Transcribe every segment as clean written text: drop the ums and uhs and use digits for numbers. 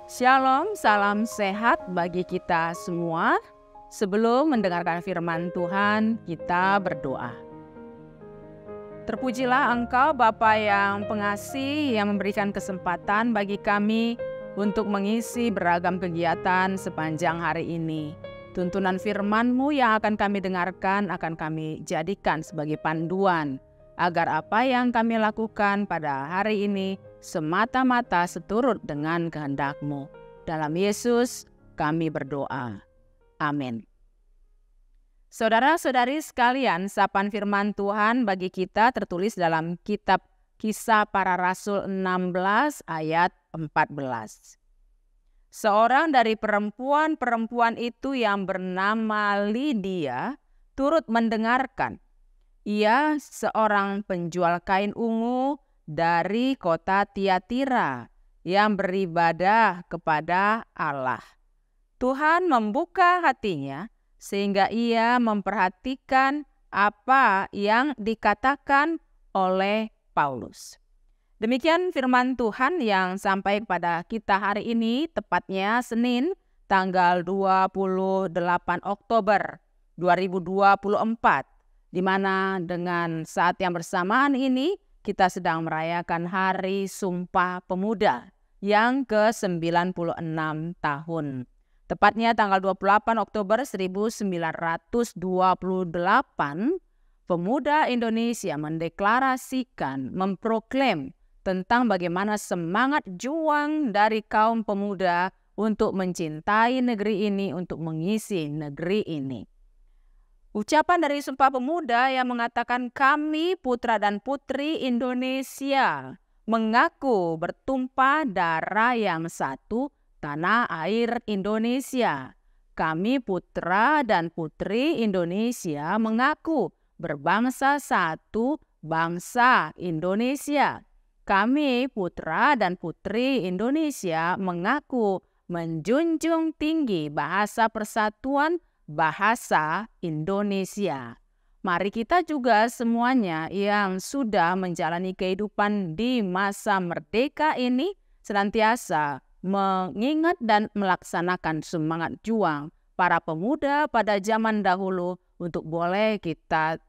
Shalom, salam sehat bagi kita semua. Sebelum mendengarkan firman Tuhan, kita berdoa. Terpujilah Engkau Bapa yang pengasih, yang memberikan kesempatan bagi kami untuk mengisi beragam kegiatan sepanjang hari ini. Tuntunan firman-Mu yang akan kami dengarkan akan kami jadikan sebagai panduan, agar apa yang kami lakukan pada hari ini semata-mata seturut dengan kehendak-Mu. Dalam Yesus kami berdoa. Amin. Saudara-saudari sekalian, sapaan firman Tuhan bagi kita tertulis dalam kitab Kisah Para Rasul 16 ayat 14. Seorang dari perempuan-perempuan itu yang bernama Lydia turut mendengarkan. Ia seorang penjual kain ungu dari kota Tiatira yang beribadah kepada Allah. Tuhan membuka hatinya sehingga ia memperhatikan apa yang dikatakan oleh Paulus. Demikian firman Tuhan yang sampai kepada kita hari ini, tepatnya Senin tanggal 28 Oktober 2024, di mana dengan saat yang bersamaan ini kita sedang merayakan Hari Sumpah Pemuda yang ke-96 tahun. Tepatnya tanggal 28 Oktober 1928, pemuda Indonesia mendeklarasikan, memproklaim tentang bagaimana semangat juang dari kaum pemuda untuk mencintai negeri ini, untuk mengisi negeri ini. Ucapan dari Sumpah Pemuda yang mengatakan kami putra dan putri Indonesia mengaku bertumpah darah yang satu, tanah air Indonesia. Kami putra dan putri Indonesia mengaku berbangsa satu, bangsa Indonesia. Kami putra dan putri Indonesia mengaku menjunjung tinggi bahasa persatuan, bahasa Indonesia. Mari kita juga semuanya yang sudah menjalani kehidupan di masa merdeka ini senantiasa mengingat dan melaksanakan semangat juang para pemuda pada zaman dahulu untuk boleh kita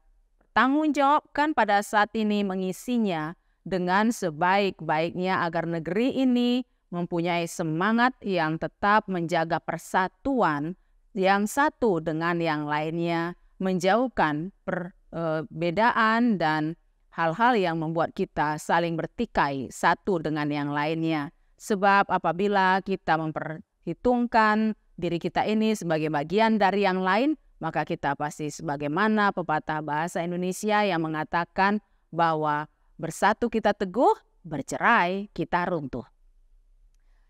tanggung jawabkan pada saat ini mengisinya dengan sebaik-baiknya agar negeri ini mempunyai semangat yang tetap menjaga persatuan yang satu dengan yang lainnya, menjauhkan perbedaan dan hal-hal yang membuat kita saling bertikai satu dengan yang lainnya. Sebab apabila kita memperhitungkan diri kita ini sebagai bagian dari yang lain, maka kita pasti sebagaimana pepatah bahasa Indonesia yang mengatakan bahwa bersatu kita teguh, bercerai kita runtuh.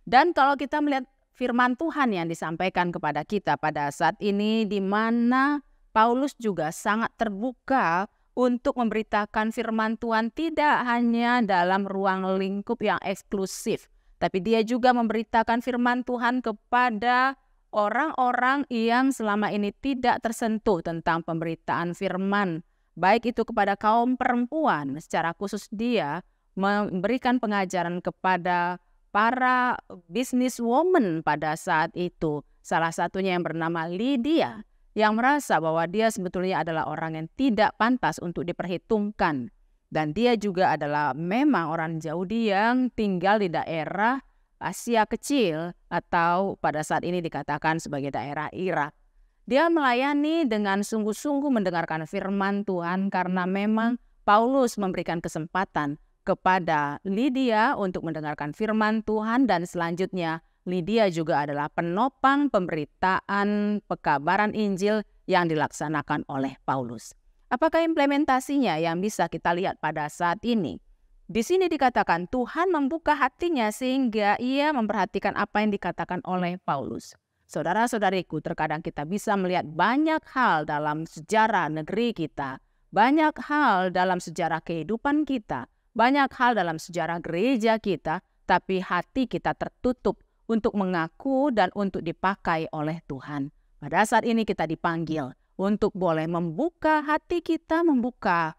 Dan kalau kita melihat firman Tuhan yang disampaikan kepada kita pada saat ini, di mana Paulus juga sangat terbuka untuk memberitakan firman Tuhan tidak hanya dalam ruang lingkup yang eksklusif, tapi dia juga memberitakan firman Tuhan kepada orang-orang yang selama ini tidak tersentuh tentang pemberitaan firman. Baik itu kepada kaum perempuan, secara khusus dia memberikan pengajaran kepada para businesswoman pada saat itu. Salah satunya yang bernama Lydia, yang merasa bahwa dia sebetulnya adalah orang yang tidak pantas untuk diperhitungkan. Dan dia juga adalah memang orang Yahudi yang tinggal di daerah Asia Kecil atau pada saat ini dikatakan sebagai daerah Irak. Dia melayani dengan sungguh-sungguh mendengarkan firman Tuhan karena memang Paulus memberikan kesempatan kepada Lydia untuk mendengarkan firman Tuhan, dan selanjutnya Lydia juga adalah penopang pemberitaan pekabaran Injil yang dilaksanakan oleh Paulus. Apakah implementasinya yang bisa kita lihat pada saat ini? Di sini dikatakan Tuhan membuka hatinya sehingga ia memperhatikan apa yang dikatakan oleh Paulus. Saudara-saudariku, terkadang kita bisa melihat banyak hal dalam sejarah negeri kita, banyak hal dalam sejarah kehidupan kita, banyak hal dalam sejarah gereja kita, tapi hati kita tertutup untuk mengaku dan untuk dipakai oleh Tuhan. Pada saat ini kita dipanggil untuk boleh membuka hati kita, membuka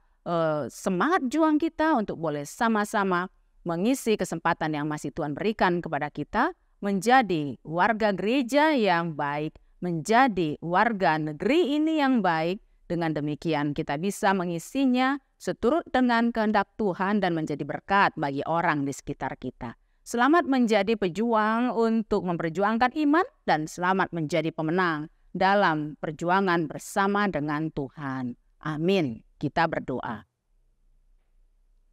semangat juang kita untuk boleh sama-sama mengisi kesempatan yang masih Tuhan berikan kepada kita menjadi warga gereja yang baik, menjadi warga negeri ini yang baik. Dengan demikian kita bisa mengisinya seturut dengan kehendak Tuhan dan menjadi berkat bagi orang di sekitar kita. Selamat menjadi pejuang untuk memperjuangkan iman dan selamat menjadi pemenang dalam perjuangan bersama dengan Tuhan. Amin. Kita berdoa.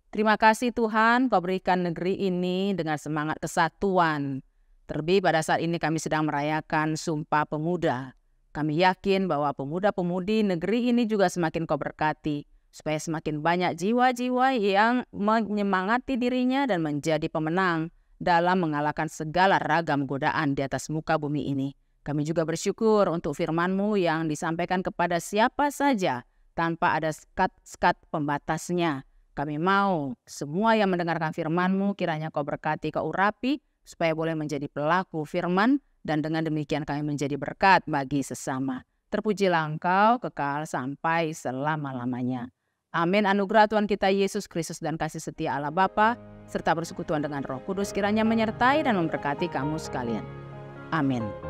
Terima kasih Tuhan, Kau berikan negeri ini dengan semangat kesatuan. Terlebih pada saat ini kami sedang merayakan Sumpah Pemuda. Kami yakin bahwa pemuda-pemudi negeri ini juga semakin Kau berkati, supaya semakin banyak jiwa-jiwa yang menyemangati dirinya dan menjadi pemenang dalam mengalahkan segala ragam godaan di atas muka bumi ini. Kami juga bersyukur untuk firman-Mu yang disampaikan kepada siapa saja tanpa ada sekat-sekat pembatasnya. Kami mau semua yang mendengarkan firman-Mu kiranya Kau berkati, Kau urapi, supaya boleh menjadi pelaku firman, dan dengan demikian kami menjadi berkat bagi sesama. Terpujilah Engkau kekal sampai selama-lamanya. Amin. Anugerah Tuhan kita Yesus Kristus dan kasih setia Allah Bapa serta persekutuan dengan Roh Kudus kiranya menyertai dan memberkati kamu sekalian. Amin.